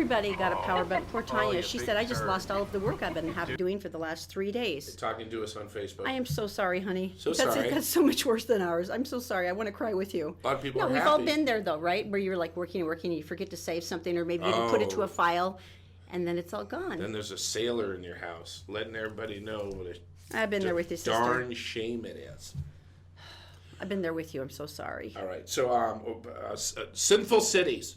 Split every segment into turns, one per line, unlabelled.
Everybody got a power bump. Poor Tanya.
you
She
big
said, I just
turd.
lost all of the work I've been doing for the last 3 days.
Talking to us on Facebook.
I am so sorry, honey.
So
that's
sorry.
That's so much worse than ours. I'm so sorry. I want to cry with you.
A lot of people
No,
are
we've all
happy.
been there, though, right? Where you're like working and working, and you forget to save something, or maybe you didn't put it to a file, and then it's all gone.
Then there's a sailor in your house, letting everybody know what a
I've been there with you, sister.
darn shame it is.
I've been there with you. I'm so sorry.
All right, so sinful cities.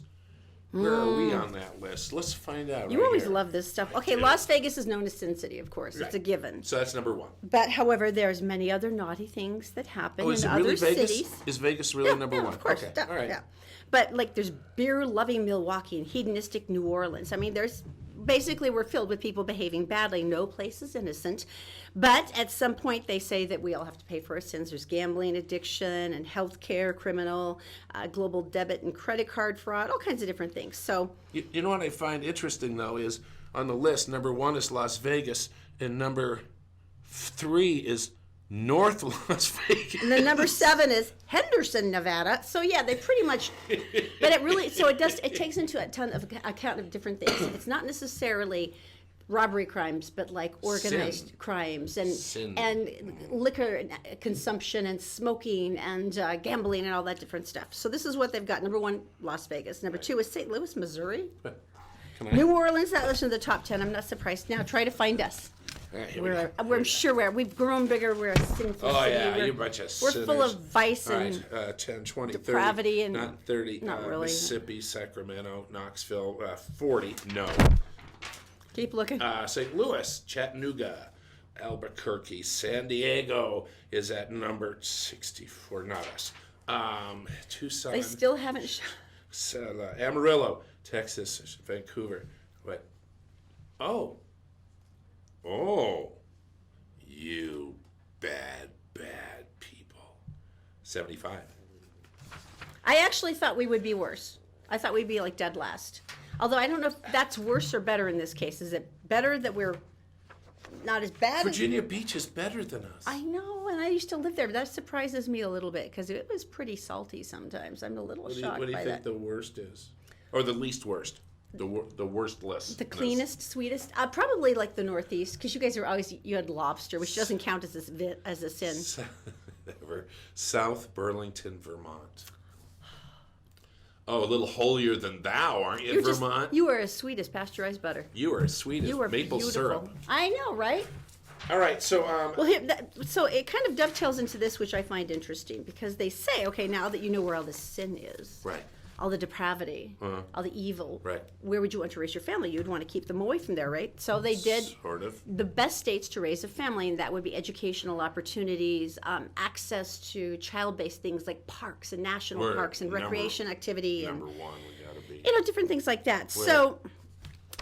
Where are we on that list? Let's find out.
You
right
always
here.
love this stuff. Okay,
do.
Las Vegas is known as Sin City, of course.
Right.
It's a given.
So that's number one.
But, however, there's many other naughty things that happen
Oh, is
in
it
other
really Vegas?
cities.
Is Vegas really number one?
Of course.
Okay.
Duh,
All right.
yeah. But like there's beer-loving Milwaukee and hedonistic New Orleans. I mean, there's basically we're filled with people behaving badly. No place is innocent. But at some point they say that we all have to pay for our sins. There's gambling addiction and healthcare, criminal, global debit and credit card fraud, all kinds of different things. So
You know what I find interesting, though, is on the list, number one is Las Vegas, and number 3 is North Las Vegas.
and then number 7 is Henderson, Nevada. So yeah, they pretty much, but it really, so it takes into a ton of account of different things. It's not necessarily robbery crimes, but like organized crimes and liquor consumption and smoking and gambling and all that different stuff. So this is what they've got. Number 1, Las Vegas. Number 2 is St. Louis, Missouri. New Orleans, that was in the top 10. I'm not surprised. Now try to find us.
All right, here we go.
I'm sure we've grown bigger. We're a sinful
Oh,
city.
yeah,
We're,
you bunch of
we're
sinners.
full of vice
All
and
right, 10, 20,
depravity
30.
and-
Not 30.
not really.
Mississippi, Sacramento, Knoxville, 40. No.
keep looking.
St. Louis, Chattanooga, Albuquerque, San Diego is at number 64. Not us. Tucson.
They still haven't.
Amarillo, Texas, Vancouver. What? Oh, you bad people. 75.
I actually thought we would be worse. I thought we'd be like dead last. Although I don't know if that's worse or better in this case. Is it better that we're not as bad?
Virginia Beach is better than us.
I know, and I used to live there, but that surprises me a little bit because it was pretty salty sometimes. I'm a little shocked
What do you
by
think
that.
the worst is, or the least worst? The worst list.
The cleanest, sweetest, probably like the Northeast, because you guys are always you had lobster, which doesn't count as a sin.
South Burlington, Vermont. Oh, a little holier than thou, aren't you, Vermont?
You are as sweet as pasteurized butter.
You are as sweet as
You are
maple
beautiful.
syrup.
I know, right?
All right, so
Well, so it kind of dovetails into this, which I find interesting, because they say, okay, now that you know where all the sin is,
right.
all the depravity, all the evil,
Right.
where would you want to raise your family? You'd want to keep them away from there, right? So they did
Sort of.
the best states to raise a family, and that would be educational opportunities, access to child-based things like parks and national parks and recreation activity.
Number one, we gotta be.
Different things like that. So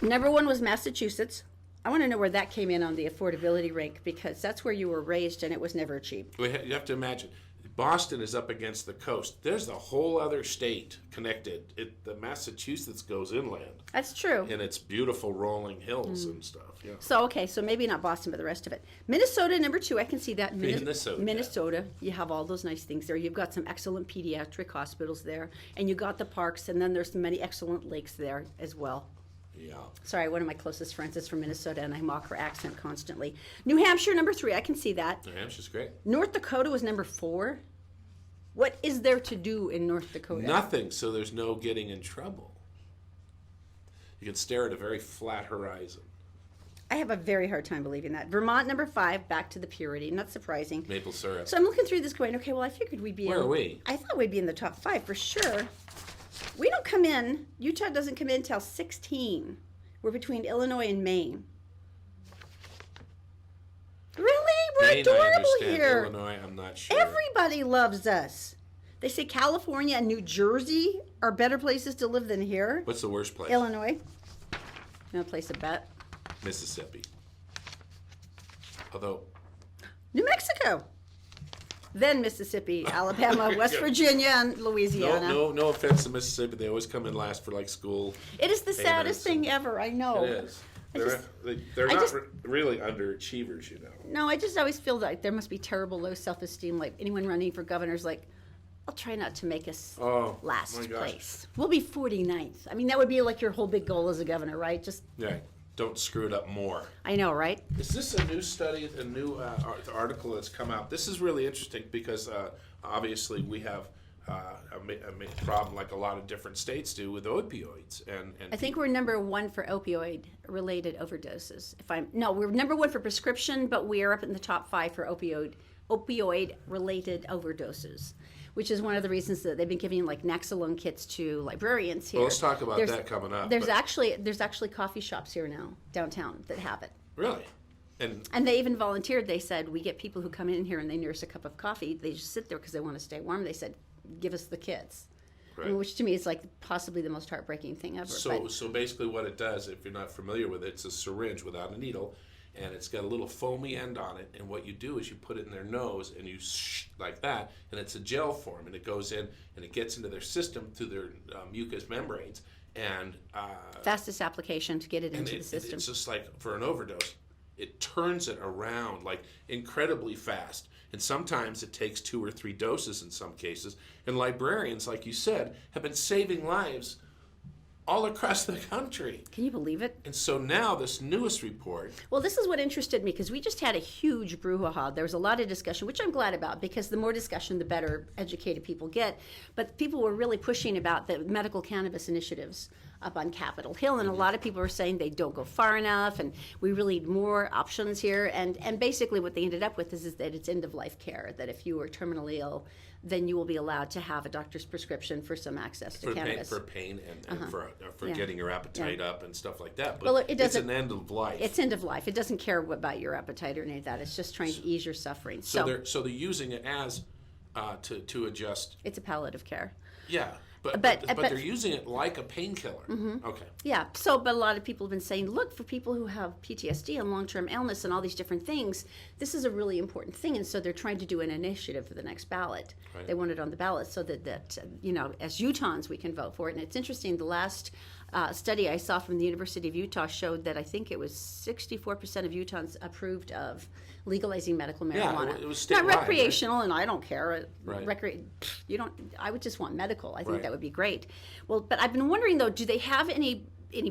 number 1 was Massachusetts. I want to know where that came in on the affordability rank, because that's where you were raised and it was never cheap.
You have to imagine, Boston is up against the coast. There's a whole other state connected. The Massachusetts goes inland,
That's true.
and it's beautiful rolling hills and stuff. Yeah.
So maybe not Boston, but the rest of it. Minnesota, number 2, I can see that. Minnesota, you have all those nice things there. You've got some excellent pediatric hospitals there, and you got the parks, and then there's many excellent lakes there as well.
Yeah.
Sorry, one of my closest friends is from Minnesota, and I mock her accent constantly. New Hampshire, number 3, I can see that.
New Hampshire's great.
North Dakota was number 4. What is there to do in North Dakota?
Nothing, so there's no getting in trouble. You can stare at a very flat horizon.
I have a very hard time believing that. Vermont, number 5, back to the purity. Not surprising.
Maple syrup.
So I'm looking through this going, okay, well, I figured we'd be
Where are we?
I thought we'd be in the top 5 for sure. We don't come in, Utah doesn't come in until 16. We're between Illinois and Maine. Really? We're
Maine, I
adorable
understand.
here.
Illinois, I'm not sure.
Everybody loves us. They say California and New Jersey are better places to live than here.
What's the worst place?
Illinois. You want to place a bet?
Mississippi. Although,
New Mexico. Then Mississippi, Alabama, West Virginia, and Louisiana.
no offense to Mississippi, they always come in last for like school.
It is the saddest thing ever, I know.
It is. They're
I
not
just-
really underachievers, you know.
No, I just always feel like there must be terrible low self-esteem. Like anyone running for governor is like, I'll try not to make us
Oh,
last
my gosh.
place. We'll be 49th. I mean, that would be like your whole big goal as a governor, right? Just,
Yeah, don't screw it up more.
I know, right?
Is this a new study, a new article that's come out? This is really interesting because obviously we have a problem like a lot of different states do with opioids. And
I think we're number one for opioid-related overdoses. We're number one for prescription, but we are up in the top 5 for opioid-related overdoses, which is one of the reasons that they've been giving like Naxalone kits to librarians here.
Well, let's talk about that coming up.
There's actually coffee shops here now downtown that have it.
Really? And
they even volunteered. They said, we get people who come in here and they nurse a cup of coffee. They just sit there because they want to stay warm. They said, give us the kits.
Right.
I mean, which to me is like possibly the most heartbreaking thing ever.
So basically what it does, if you're not familiar with it, it's a syringe without a needle, and it's got a little foamy end on it, and what you do is you put it in their nose and you like that, and it's a gel form, and it goes in and it gets into their system through their mucous membranes, and
fastest application to get it into the system.
It's just like for an overdose, it turns it around like incredibly fast. And sometimes it takes 2 or 3 doses in some cases. And librarians, like you said, have been saving lives all across the country.
Can you believe it?
And so now this newest report.
Well, this is what interested me because we just had a huge brouhaha. There was a lot of discussion, which I'm glad about because the more discussion, the better educated people get. But people were really pushing about the medical cannabis initiatives up on Capitol Hill, and a lot of people were saying they don't go far enough, and we really need more options here. And basically what they ended up with is that it's end-of-life care, that if you are terminally ill, then you will be allowed to have a doctor's prescription for some access to cannabis.
For pain and for getting your appetite up and stuff like that. But
well,
it's an end of life.
It's end of life. It doesn't care about your appetite or any of that. It's just trying to ease your suffering.
So they're using it as to adjust.
It's a palliative care.
Yeah. But they're using it like a painkiller. Mm-hmm. Okay.
Yeah. But a lot of people have been saying, look, for people who have PTSD and long-term illness and all these different things, this is a really important thing. And so they're trying to do an initiative for the next ballot. Right. They want it on the ballot so that as Utahns, we can vote for it. And it's interesting, the last study I saw from the University of Utah showed that I think it was 64% of Utahns approved of legalizing medical marijuana.
Yeah, it was
not
statewide,
recreational, right? And I don't care.
Right.
I would just want medical. I think
right.
that would be great. Well, but I've been wondering though, do they have any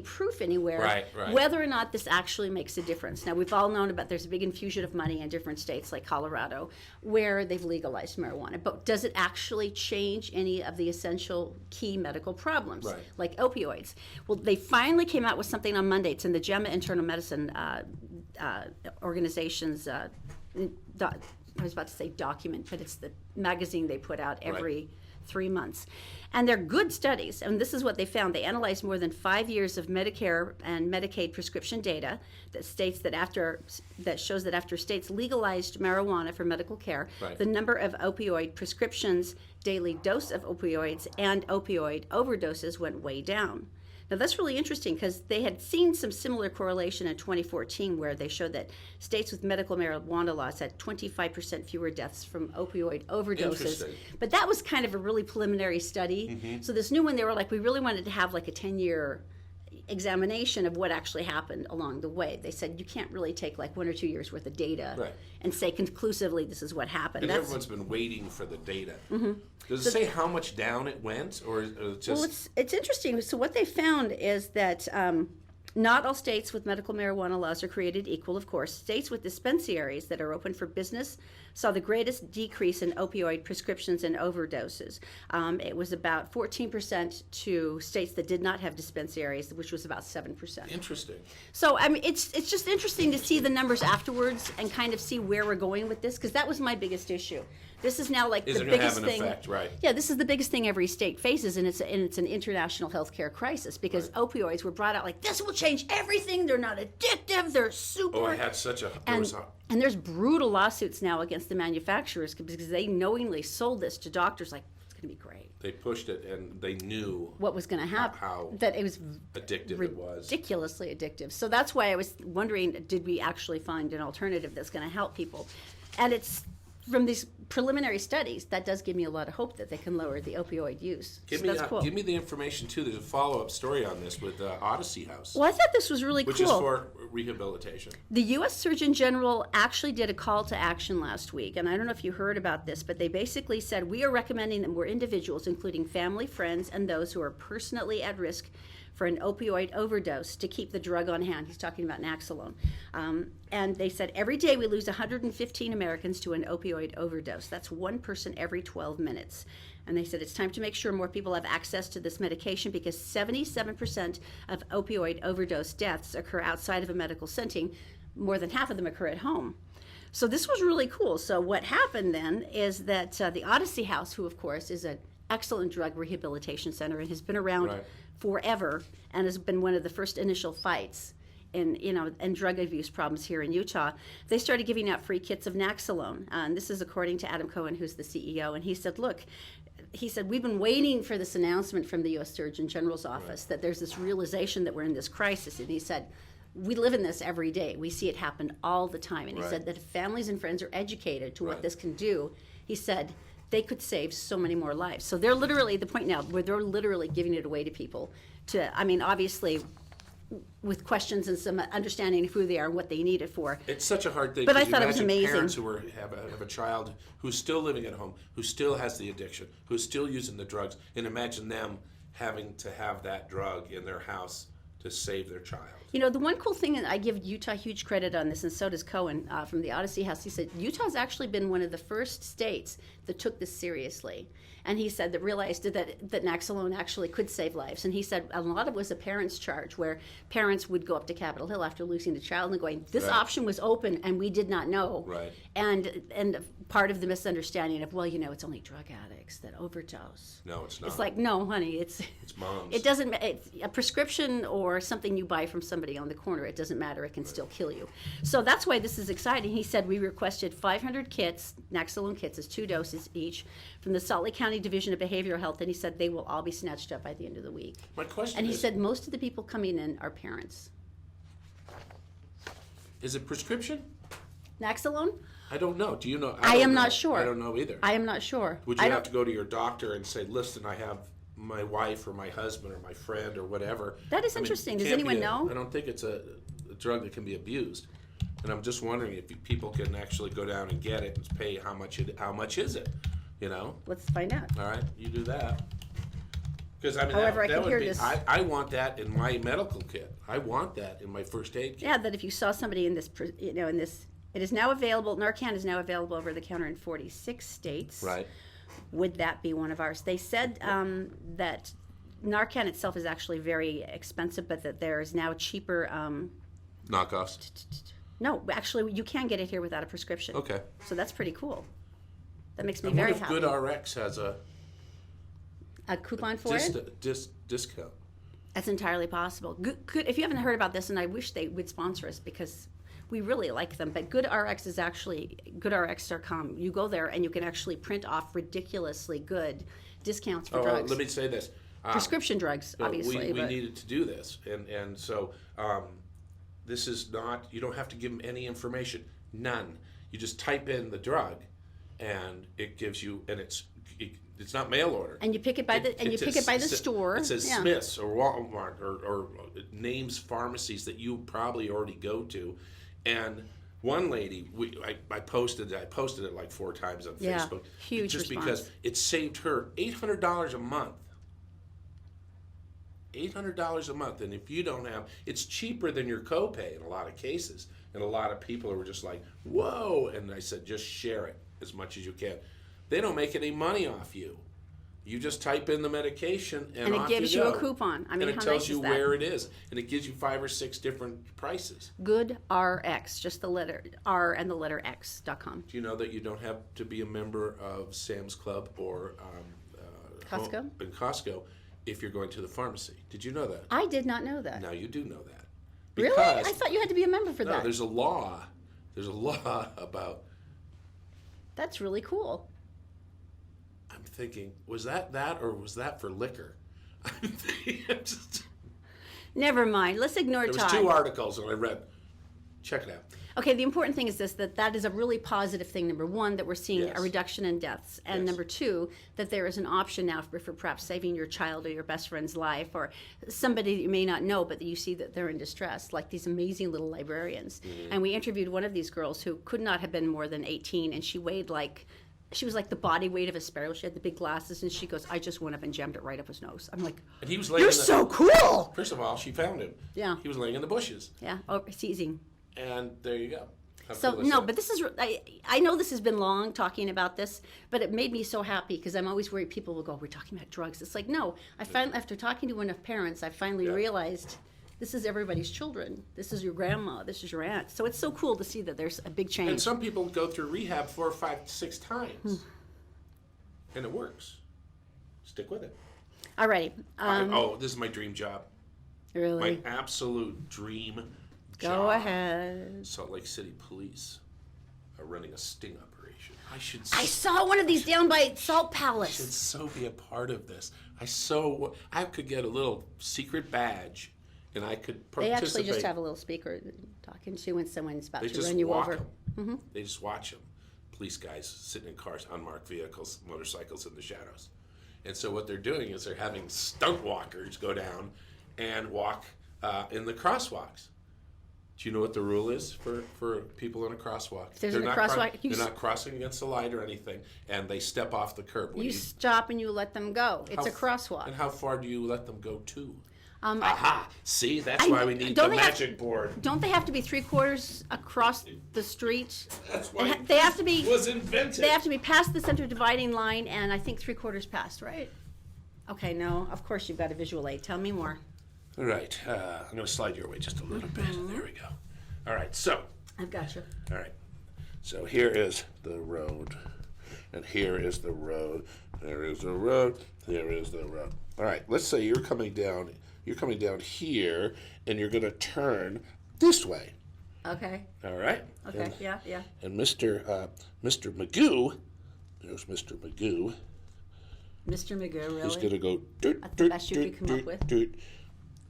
proof anywhere
right.
whether or not this actually makes a difference? Now, we've all known about there's a big infusion of money in different states like Colorado where they've legalized marijuana, but does it actually change any of the essential key medical problems
right.
like opioids? Well, they finally came out with something on Monday. It's in the JEMA Internal Medicine organization's I was about to say document, but it's the magazine they put out every 3 months. And they're good studies, and this is what they found. They analyzed more than 5 years of Medicare and Medicaid prescription data that shows that after states legalized marijuana for medical care,
right.
the number of opioid prescriptions, daily dose of opioids, and opioid overdoses went way down. Now, that's really interesting because they had seen some similar correlation in 2014 where they showed that states with medical marijuana laws had 25% fewer deaths from opioid overdoses. But that was kind of a really preliminary study. Mm-hmm. So this new one, they were like, we really wanted to have like a 10-year examination of what actually happened along the way. They said you can't really take like 1 or 2 years worth of data
right.
and say conclusively this is what happened.
And everyone's been waiting for the data. Mm-hmm. Does it say how much down it went, or just?
Well, it's interesting. So what they found is that not all states with medical marijuana laws are created equal, of course. States with dispensaries that are open for business saw the greatest decrease in opioid prescriptions and overdoses. It was about 14% to states that did not have dispensaries, which was about 7%.
Interesting.
So, I mean, it's just interesting to see the numbers afterwards and kind of see where we're going with this, because that was my biggest issue. This is now like the biggest thing.
Effect, right.
Yeah, this is the biggest thing every state faces, and it's an international healthcare crisis because right. opioids were brought out like this will change everything. They're not addictive. They're super.
Oh, I had such a.
And there's brutal lawsuits now against the manufacturers because they knowingly sold this to doctors like it's going to be great.
They pushed it, and they knew
what was going to happen. That it was
addictive. It was
ridiculously addictive. So that's why I was wondering, did we actually find an alternative that's going to help people? And it's. From these preliminary studies, that does give me a lot of hope that they can lower the opioid use.
Give me the information, too. There's a follow-up story on this with Odyssey House.
Well, I thought this was really
cool. Which is for rehabilitation?
The U.S. Surgeon General actually did a call to action last week, and I don't know if you heard about this, but they basically said, we are recommending that more individuals, including family, friends, and those who are personally at risk for an opioid overdose, to keep the drug on hand. He's talking about Naxalone. And they said, every day we lose 115 Americans to an opioid overdose. That's one person every 12 minutes. And they said it's time to make sure more people have access to this medication, because 77% of opioid overdose deaths occur outside of a medical setting. More than half of them occur at home. So this was really cool. So what happened then is that the Odyssey House, who of course is an excellent drug rehabilitation center and has been around forever and has been one of the first initial fights in drug abuse problems here in Utah, they started giving out free kits of Naxalone. And this is according to Adam Cohen, who's the CEO. And he said, look, we've been waiting for this announcement from the U.S. Surgeon General's office that there's this realization that we're in this crisis. And he said, we live in this every day. We see it happen all the time. And he said that if families and friends are educated to what this can do, he said, they could save so many more lives. So they're literally, the point now where they're literally giving it away to people to, I mean, obviously, with questions and some understanding of who they are and what they need it for.
It's such a hard thing.
But I thought it was amazing.
Parents who have a child who's still living at home, who still has the addiction, who's still using the drugs, and imagine them having to have that drug in their house to save their child.
You know, the one cool thing, and I give Utah huge credit on this, and so does Cohen from the Odyssey House, he said Utah's actually been one of the first states that took this seriously. And he said that realized that Naxalone actually could save lives. And he said a lot of it was a parent's charge, where parents would go up to Capitol Hill after losing the child and going, this option was open and we did not know.
Right.
And part of the misunderstanding of, well, you know, it's only drug addicts that overdose.
No, it's not.
It's like, no, honey, it's
moms.
It doesn't, it's a prescription or something you buy from somebody on the corner. It doesn't matter. It can still kill you. So that's why this is exciting. He said we requested 500 kits, Naxalone kits, is 2 doses each, from the Salt Lake County Division of Behavioral Health, and he said they will all be snatched up by the end of the week.
My question
and he
is,
said most of the people coming in are parents.
is it prescription?
Naxalone?
I don't know. Do you know?
I am
know.
not sure.
I don't know either.
I am not sure.
Would you have to go to your doctor and say, listen, I have my wife or my husband or my friend or whatever?
That is interesting. Does anyone know?
I don't think it's a drug that can be abused. And I'm just wondering if people can actually go down and get it and pay how much is it, you know?
Let's find out.
All right, you do that. Because I mean,
However, I
that
can
would
hear
be,
this.
I want that in my medical kit. I want that in my first aid kit.
Yeah, that if you saw somebody in this, it is now available, Narcan is now available over the counter in 46 states.
Right.
Would that be one of ours? They said that Narcan itself is actually very expensive, but that there is now cheaper.
Knockoffs.
No, actually, you can get it here without a prescription.
Okay.
So that's pretty cool. That makes me
And
very
what if
happy.
GoodRx has a
coupon for it?
discount?
That's entirely possible. Good, if you haven't heard about this, and I wish they would sponsor us because we really like them, but GoodRx is actually GoodRx.com. You go there and you can actually print off ridiculously good discounts for drugs.
Let me say this.
Prescription drugs, obviously.
We needed to do this, and so this is not. You don't have to give them any information, none. You just type in the drug, and it gives you, and it's not mail order.
And you pick it by the store.
It says Smith's or Walmart or it names pharmacies that you probably already go to, and. One lady, I posted it like 4 times on Facebook.
Huge
just
response.
because it saved her $800 a month. $800 a month, and if you don't have, it's cheaper than your copay in a lot of cases. And a lot of people are just like, whoa! And I said, just share it as much as you can. They don't make any money off you. You just type in the medication, and
it gives you a coupon. I mean,
and it tells you where it is, and it gives you 5 or 6 different prices.
GoodRx, just the letter R and the letter X.com.
Do you know that you don't have to be a member of Sam's Club or Costco if you're going to the pharmacy? Did you know that?
I did not know that.
Now you do know that.
Really? I thought you had to be a member for that.
No, there's a law. There's a law about.
That's really cool.
I'm thinking, was that or was that for liquor? I'm thinking,
Never mind. Let's ignore
there was
Todd.
2 articles and I read Check it out.
Okay, the important thing is this, that is a really positive thing. Number one, that we're seeing
Yes.
a reduction in deaths. And
Yes.
number two, that there is an option now for perhaps saving your child or your best friend's life or somebody that you may not know, but that you see that they're in distress, like these amazing little librarians. And we interviewed one of these girls who could not have been more than 18, and she weighed she was like the body weight of a sparrow. She had the big glasses, and she goes, I just went up and jammed it right up his nose. I'm like,
And he was laying
you're
in the,
so cool!
First of all, she found him.
Yeah.
He was laying in the bushes.
Yeah, oh, seizing.
And there you go. How
So
cool is
no,
that?
but this is I know this has been long talking about this, but it made me so happy because I'm always worried people will go, we're talking about drugs. It's like, no, I finally, after talking to enough parents, I finally
Yeah.
realized this is everybody's children. This is your grandma. This is your aunt. So it's so cool to see that there's a big change.
And some people go through rehab 4, 5, 6 times. And it works. Stick with it.
Alrighty.
This is my dream job.
Really?
My absolute dream
Go
job.
ahead.
Salt Lake City Police are running a sting operation. I should
I saw one of these down by Salt
should
Palace.
so be a part of this. I could get a little secret badge, and I could
They
participate.
actually just have a little speaker talking to when someone's about
They
to
just
run you
walk
over.
'em. They just watch them. Police guys sitting in cars, unmarked vehicles, motorcycles in the shadows. And so what they're doing is they're having stunt walkers go down and walk in the crosswalks. Do you know what the rule is for people in a crosswalk?
If there's
They're
a
not
crosswalk,
they're not crossing against the light or anything, and they step off the curb. When
You stop and you let them go. It's a crosswalk.
And how far do you let them go to?
Um,
Aha! See, that's
I-
why we need
don't
the
they have-
magic board.
Don't they have to be 3/4 across the street?
That's why
They have to be.
it was invented.
They have to be past the center dividing line, and I think 3/4 past, right? Okay, no. Of course, you've got a visual aid. Tell me more.
All right, I'm going to slide your way just a little bit.
Mm-hmm.
There we go. All right, so,
I've got you.
all right. So here is the road, and here is the road. There is the road. There is the road. All right, let's say you're coming down here, and you're going to turn this way.
Okay.
All right.
Okay.
And,
Yeah.
and Mr. Magoo, there's Mr. Magoo.
Mr. Magoo, really?
He's going to go.
That's the best you could come up with?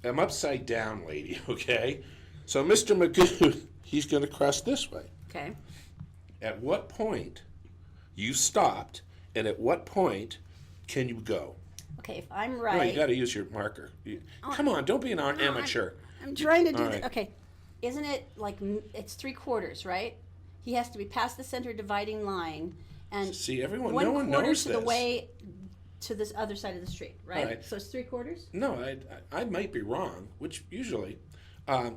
I'm upside down, lady. Okay. So Mr. Magoo, he's going to cross this way.
Okay.
At what point you stopped, and at what point can you go?
Okay. If I'm
No,
right.
you got to use your marker. Come on, don't be an amateur.
I'm trying to do
All
this.
right.
Okay. Isn't it like it's 3/4, right? He has to be past the center dividing line, and
See, everyone,
one
no one
quarter
knows
to
this.
the way to this other side of the street, right?
Right.
So it's 3/4.
No, I might be wrong, which usually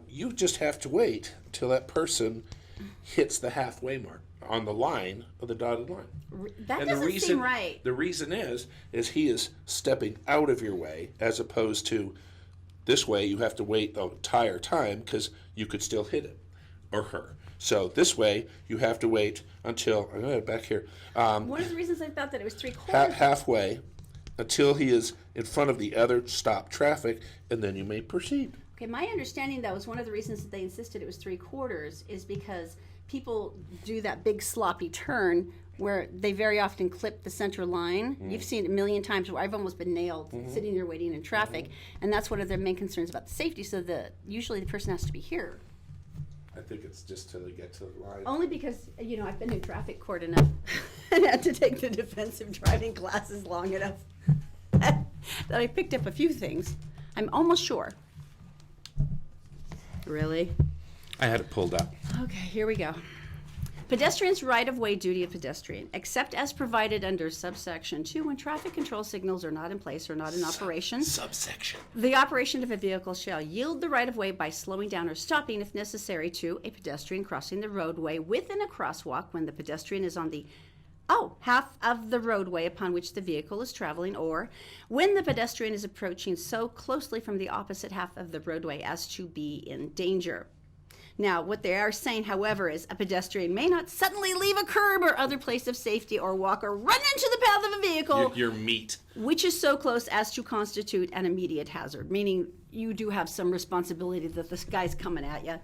you just have to wait till that person hits the halfway mark on the line of the dotted line.
That
And
doesn't seem right.
The reason is he is stepping out of your way as opposed to this way you have to wait the entire time because you could still hit him or her. So this way you have to wait until, I'm going to back here,
One of the reasons I thought that it was 3/4.
halfway until he is in front of the other stop traffic, and then you may proceed.
Okay, my understanding though is one of the reasons that they insisted it was 3/4 is because people do that big sloppy turn where they very often clip the center line. You've seen it a million times where I've almost been nailed sitting there waiting in traffic, and that's one of their main concerns about the safety. So usually the person has to be here.
I think it's just till they get to the line.
Only because I've been in traffic court enough and had to take the defensive driving classes long enough that I picked up a few things. I'm almost sure. Really?
I had it pulled up.
Okay, here we go. Pedestrians' right-of-way duty of pedestrian, except as provided under subsection 2 when traffic control signals are not in place or not in operation.
Subsection.
The operation of a vehicle shall yield the right-of-way by slowing down or stopping, if necessary, to a pedestrian crossing the roadway within a crosswalk when the pedestrian is on the half of the roadway upon which the vehicle is traveling, or when the pedestrian is approaching so closely from the opposite half of the roadway as to be in danger. Now, what they are saying, however, is a pedestrian may not suddenly leave a curb or other place of safety or walk or run into the path of a vehicle
Your meat.
which is so close as to constitute an immediate hazard, meaning you do have some responsibility that this guy's coming at you.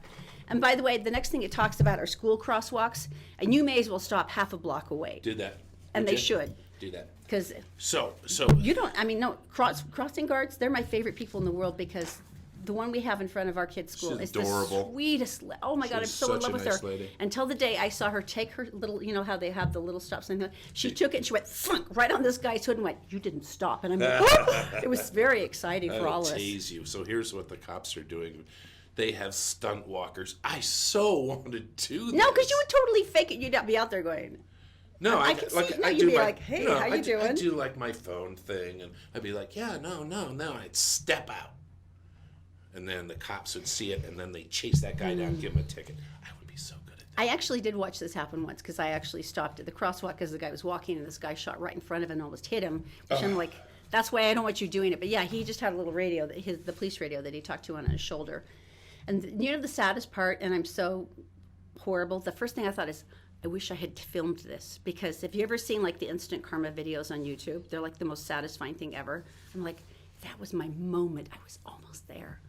And by the way, the next thing it talks about are school crosswalks, and you may as well stop half a block away.
Do that.
And
Would
they
you?
should,
Do that.
because
So
you don't, crossing guards, they're my favorite people in the world because the one we have in front of our kids' school
She's
is
adorable.
the sweetest. Oh my God, I'm
She's
so in
such
love
a
with
nice
her.
lady.
Until the day I saw her take her little, you know how they have the little stop sign. She took it and she went thunk, right on this guy's hood and went, "You didn't stop." And I'm like, "Oh!" It was very exciting for all of us.
Tease you. So here's what the cops are doing. They have stunt walkers. I so wanted to do this.
No, because you would totally fake it. You'd not be out there going.
No,
I
I
can
like
see- no,
I
you'd
do
be
my,
like, "Hey,
you know,
how you
I
doing?"
do like my phone thing, and I'd be like, "Yeah, no," and I'd step out, and then the cops would see it, and then they chase that guy down, give him a ticket. I would be so good at that.
I actually did watch this happen once because I actually stopped at the crosswalk because the guy was walking and this guy shot right in front of him and almost hit him. Which I'm like, that's why I don't want you doing it. But yeah, he just had a little radio, the police radio that he talked to on his shoulder. And you know the saddest part, and I'm so horrible, the first thing I thought is, I wish I had filmed this, because if you ever seen like the instant karma videos on YouTube, they're like the most satisfying thing ever. I'm like, that was my moment. I was almost there.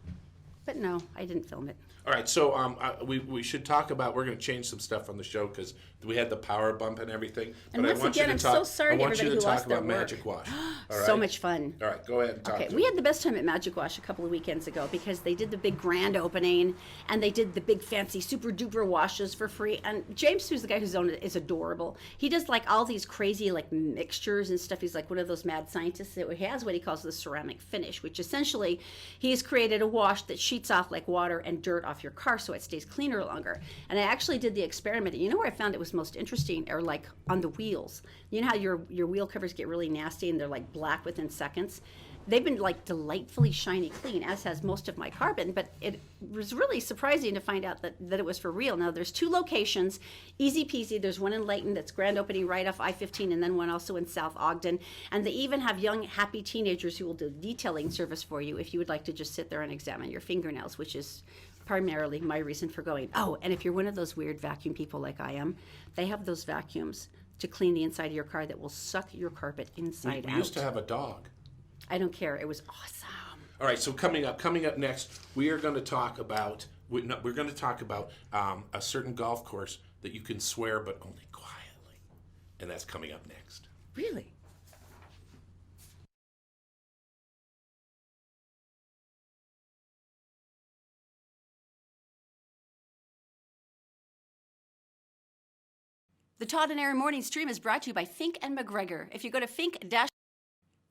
But no, I didn't film it.
All right, so we should talk about. We're going to change some stuff on the show because we had the power bump and everything.
And
but
once
I want
again,
you
I'm
to talk,
so sorry
I
to
want you
everybody
to
who
talk
lost their
about
work.
Magic Wash. All right?
So much fun.
All right, go ahead and talk.
Okay,
to
we
me.
had the best time at Magic Wash a couple of weekends ago because they did the big grand opening and they did the big fancy super duper washes for free. And James, who's the guy who's owned it, is adorable. He does like all these crazy like mixtures and stuff. He's like one of those mad scientists that has what he calls the ceramic finish, which essentially he's created a wash that sheets off like water and dirt off your car so it stays cleaner longer. And I actually did the experiment. You know where I found it was most interesting? Or like on the wheels. You know how your wheel covers get really nasty and they're like black within seconds? They've been like delightfully shiny clean, as has most of my car been, but it was really surprising to find out that it was for real. Now there's 2 locations, easy peasy. There's one in Layton that's grand opening right off I-15 and then one also in South Ogden. And they even have young, happy teenagers who will do detailing service for you if you would like to just sit there and examine your fingernails, which is primarily my reason for going. Oh, and if you're one of those weird vacuum people like I am, they have those vacuums to clean the inside of your car that will suck your carpet inside
We
out.
used to have a dog.
I don't care. It was awesome.
All right, so coming up next, we are going to talk about a certain golf course that you can swear but only quietly, and that's coming up next.
Really? The Todd and Erin Morning Stream is brought to you by Fink and McGregor. If you go to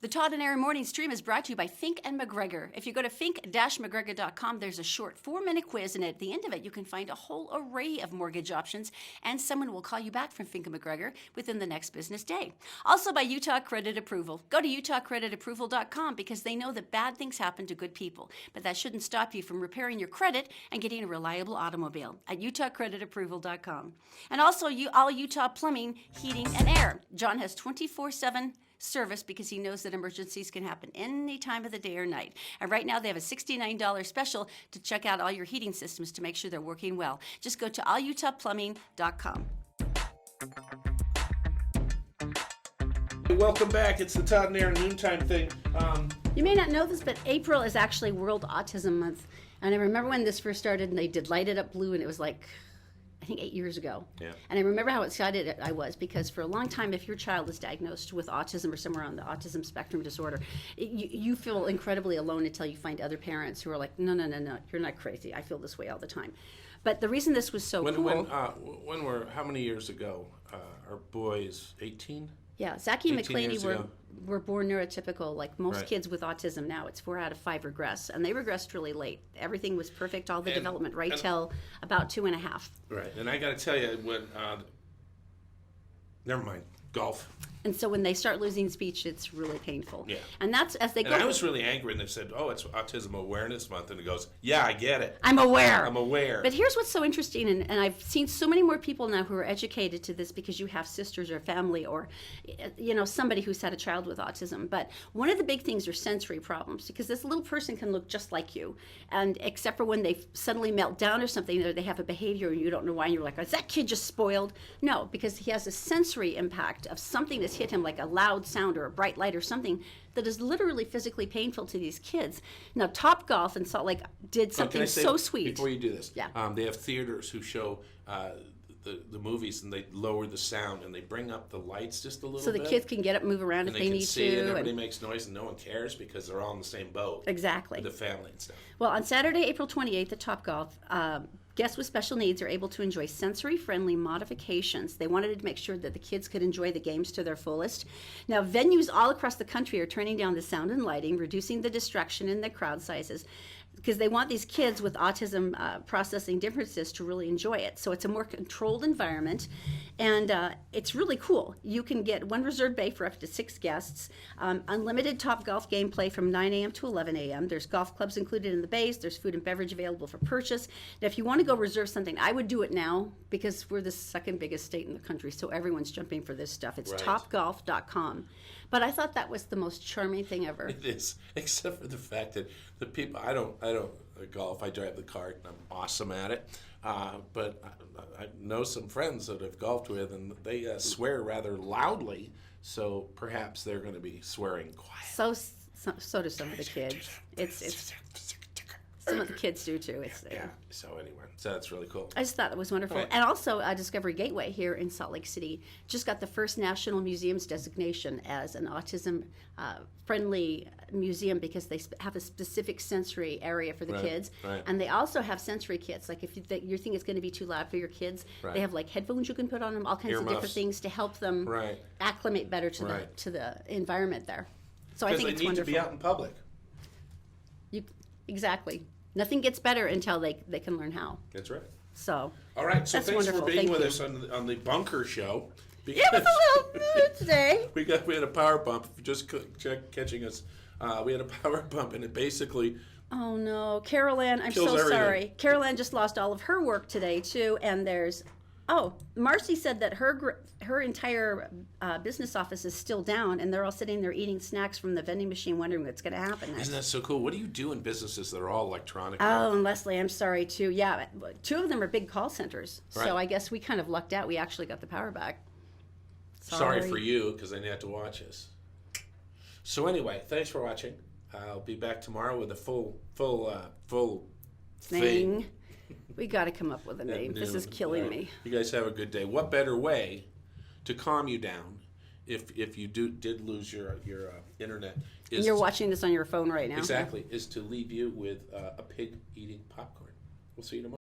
The Todd and Erin Morning Stream is brought to you by Fink and McGregor. If you go to fink-mcgregor.com, there's a short 4-minute quiz, and at the end of it, you can find a whole array of mortgage options, and someone will call you back from Fink and McGregor within the next business day. Also by Utah Credit Approval. Go to utahcreditapproval.com because they know that bad things happen to good people, but that shouldn't stop you from repairing your credit and getting a reliable automobile at utahcreditapproval.com. And also, all Utah Plumbing, Heating, and Air. John has 24/7 service because he knows that emergencies can happen any time of the day or night. And right now they have a $69 special to check out all your heating systems to make sure they're working well. Just go to allutahplumbing.com.
Welcome back. It's the Todd and Erin Noontime thing.
You may not know this, but April is actually World Autism Month. And I remember when this first started and they did Light It Up Blue, and it was like, I think 8 years ago.
Yeah.
And I remember how excited I was because for a long time, if your child is diagnosed with autism or somewhere on the autism spectrum disorder, you feel incredibly alone until you find other parents who are like, no, you're not crazy. I feel this way all the time. But the reason this was so cool.
How many years ago? Our boys, 18?
Yeah, Zachy and
18
McClaney
years ago.
were born neurotypical, like most
Right.
kids with autism now. It's 4 out of 5 regress, and they regressed really late. Everything was perfect, all the development right till about 2.5.
Right, and I got to tell you, when never mind, golf.
And so when they start losing speech, it's really painful.
Yeah.
And that's as they go.
And I was really angry when they said, "Oh, it's Autism Awareness Month," and it goes, "Yeah, I get it.
I'm aware.
I'm aware."
But here's what's so interesting, and I've seen so many more people now who are educated to this because you have sisters or family or, somebody who's had a child with autism. But one of the big things are sensory problems because this little person can look just like you, and except for when they suddenly melt down or something, or they have a behavior and you don't know why, and you're like, is that kid just spoiled? No, because he has a sensory impact of something that's hit him, like a loud sound or a bright light or something that is literally physically painful to these kids. Now, Top Golf in Salt Lake did something so sweet.
Before you do this,
Yeah.
they have theaters who show the movies, and they lower the sound and they bring up the lights just a little
So
bit.
the kids can get up, move around
and
if they need
see
to.
And everybody makes noise and no one cares because they're all in the same boat.
Exactly.
The family and stuff.
Well, on Saturday, April 28th at Topgolf, guests with special needs are able to enjoy sensory-friendly modifications. They wanted to make sure that the kids could enjoy the games to their fullest. Now, venues all across the country are turning down the sound and lighting, reducing the distraction in the crowd sizes, because they want these kids with autism processing differences to really enjoy it. So it's a more controlled environment, and it's really cool. You can get one reserved bay for up to 6 guests, unlimited Topgolf gameplay from 9 a.m. to 11 a.m. There's golf clubs included in the bays. There's food and beverage available for purchase. Now, if you want to go reserve something, I would do it now because we're the second biggest state in the country, so everyone's jumping for this stuff. It's topgolf.com. But I thought that was the most charming thing ever.
It is, except for the fact that the people, I don't golf. I drive the cart and I'm awesome at it. But I know some friends that I've golfed with, and they swear rather loudly. So perhaps they're going to be swearing quiet.
So do some of the kids. It's some of the kids do too.
Yeah. So anyway, so that's really cool.
I just thought it was wonderful.
Right.
And also, Discovery Gateway here in Salt Lake City just got the first National Museums designation as an autism-friendly museum because they have a specific sensory area for the kids.
Right.
And they also have sensory kits. Like if you think it's going to be too loud for your kids, they have like headphones you can put on them, all kinds of different things to help them acclimate better to the environment there. So I think it's wonderful.
Because they need to be out in public.
Exactly. Nothing gets better until they can learn how.
That's right.
So.
All right. So
that's
thanks
wonderful.
for being with
you.
us on the Bunker Show.
It was a little today.
We had a power bump. Just catching us. We had a power bump, and it basically.
Oh no, Carol Ann! I'm so
everything.
sorry. Carol Ann just lost all of her work today too, and there's. Oh, Marcy said that her entire business office is still down, and they're all sitting there eating snacks from the vending machine, wondering what's going to happen next.
Isn't that so cool? What do you do in businesses that are all electronic?
Oh, and Leslie, I'm sorry too. Yeah, 2 of them are big call centers,
Right.
so I guess we kind of lucked out. We actually got the power back.
Sorry for you, because then you have to watch us. So anyway, thanks for watching. I'll be back tomorrow with a full thing.
We got to come up with a name. This is killing me.
You guys have a good day. What better way to calm you down if you did lose your internet?
And you're watching this on your phone right now.
Exactly, is to leave you with a pig eating popcorn. We'll see you tomorrow.